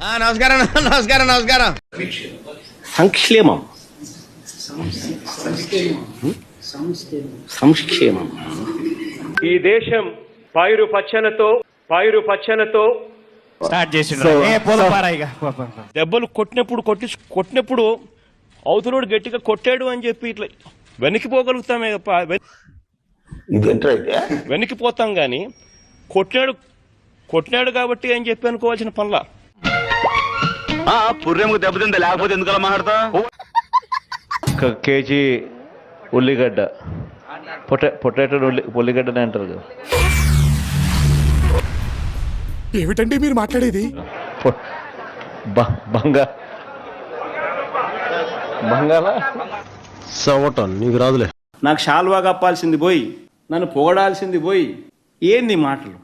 నమస్కారం నమస్కారం నమస్కారం. సంక్షేమం సంక్షేమం. ఈ దేశం పైరు పచ్చనతో స్టార్ట్ చేసి దెబ్బలు కొట్టినప్పుడు అవతలోడు గట్టిగా కొట్టాడు అని చెప్పి ఇట్లా వెనక్కిపోగలుగుతామే వెనక్కిపోతాం గాని కొట్టినాడు కాబట్టి అని చెప్పి అనుకోవాల్సిన పనుల పుర్రెముకు దెబ్బతిందా లేకపోతే ఎందుకలా మాట్లాడతా. కేజీ ఉల్లిగడ్డ పొటాటో ఉల్లిగడ్డనే అంటారు కదా. ఏమిటండి మీరు మాట్లాడేది? బంగాళ సవటం నీకు రాదులే. నాకు షాల్వా కప్పాల్సింది పోయి నన్ను పొగడాల్సింది పోయి ఏంది మాటలు?